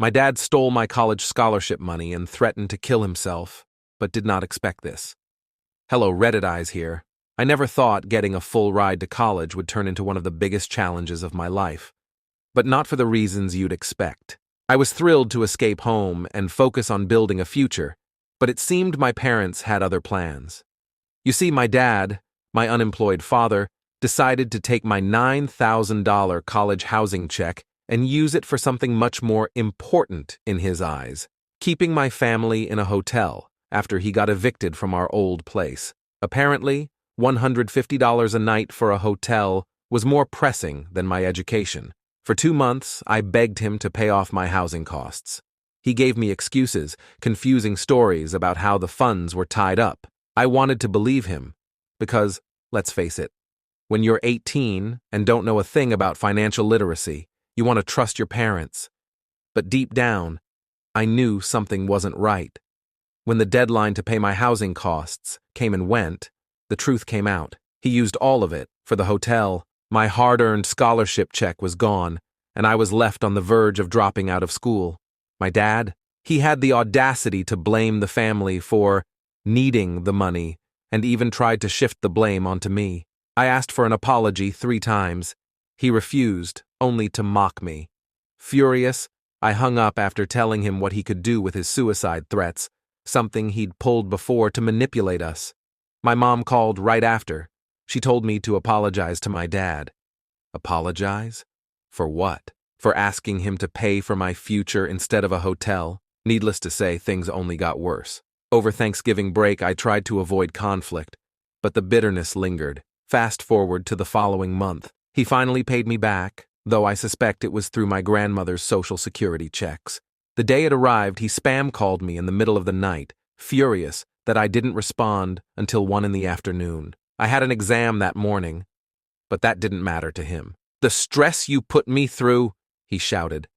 My dad stole my college scholarship money and threatened to kill himself, but did not expect this. Hello, Reddit eyes here. I never thought getting a full ride to college would turn into one of the biggest challenges of my life. But not for the reasons you'd expect. I was thrilled to escape home and focus on building a future, but it seemed my parents had other plans. You see, my dad, my unemployed father, decided to take my $9,000 college housing check and use it for something much more important in his eyes, keeping my family in a hotel after he got evicted from our old place. Apparently, $150 a night for a hotel was more pressing than my education. For 2 months, I begged him to pay off my housing costs. He gave me excuses, confusing stories about how the funds were tied up. I wanted to believe him, because, let's face it, when you're 18 and don't know a thing about financial literacy, you want to trust your parents. But deep down, I knew something wasn't right. When the deadline to pay my housing costs came and went, the truth came out. He used all of it for the hotel. My hard-earned scholarship check was gone, and I was left on the verge of dropping out of school. My dad, he had the audacity to blame the family for needing the money and even tried to shift the blame onto me. I asked for an apology 3 times. He refused, only to mock me. Furious, I hung up after telling him what he could do with his suicide threats, something he'd pulled before to manipulate us. My mom called right after. She told me to apologize to my dad. Apologize? For what? For asking him to pay for my future instead of a hotel? Needless to say, things only got worse. Over Thanksgiving break, I tried to avoid conflict, but the bitterness lingered. Fast forward to the following month. He finally paid me back, though I suspect it was through my grandmother's Social Security checks. The day it arrived, he spam called me in the middle of the night, furious that I didn't respond until 1 in the afternoon. I had an exam that morning, but that didn't matter to him. "The stress you put me through," he shouted.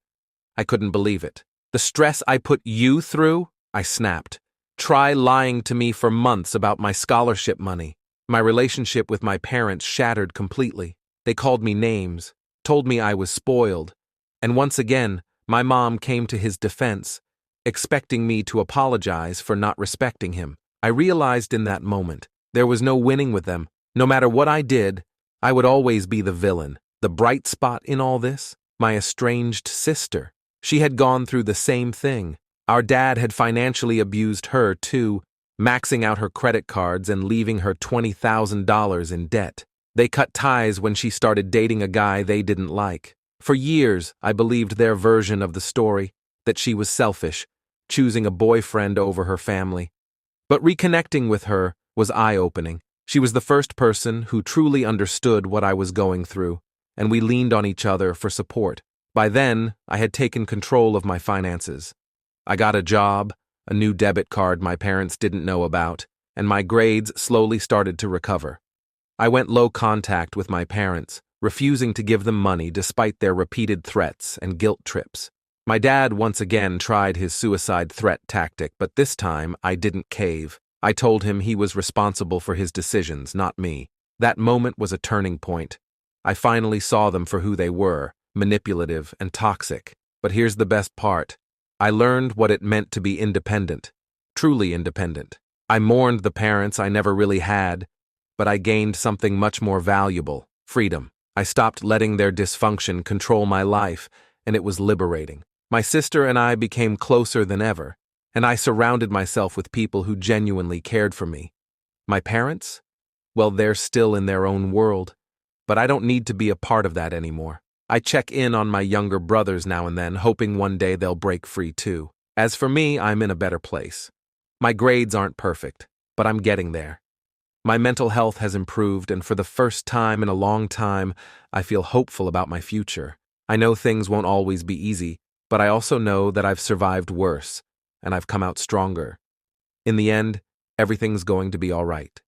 I couldn't believe it. "The stress I put you through?" I snapped. "Try lying to me for months about my scholarship money." My relationship with my parents shattered completely. They called me names, told me I was spoiled, and once again, my mom came to his defense, expecting me to apologize for not respecting him. I realized in that moment, there was no winning with them. No matter what I did, I would always be the villain. The bright spot in all this? My estranged sister. She had gone through the same thing. Our dad had financially abused her, too, maxing out her credit cards and leaving her $20,000 in debt. They cut ties when she started dating a guy they didn't like. For years, I believed their version of the story, that she was selfish, choosing a boyfriend over her family. But reconnecting with her was eye-opening. She was the first person who truly understood what I was going through, and we leaned on each other for support. By then, I had taken control of my finances. I got a job, a new debit card my parents didn't know about, and my grades slowly started to recover. I went low contact with my parents, refusing to give them money despite their repeated threats and guilt trips. My dad once again tried his suicide threat tactic, but this time I didn't cave. I told him he was responsible for his decisions, not me. That moment was a turning point. I finally saw them for who they were, manipulative and toxic. But here's the best part. I learned what it meant to be independent, truly independent. I mourned the parents I never really had, but I gained something much more valuable, freedom. I stopped letting their dysfunction control my life, and it was liberating. My sister and I became closer than ever, and I surrounded myself with people who genuinely cared for me. My parents? Well, they're still in their own world, but I don't need to be a part of that anymore. I check in on my younger brothers now and then, hoping one day they'll break free too. As for me, I'm in a better place. My grades aren't perfect, but I'm getting there. My mental health has improved, and for the first time in a long time, I feel hopeful about my future. I know things won't always be easy, but I also know that I've survived worse, and I've come out stronger. In the end, everything's going to be all right.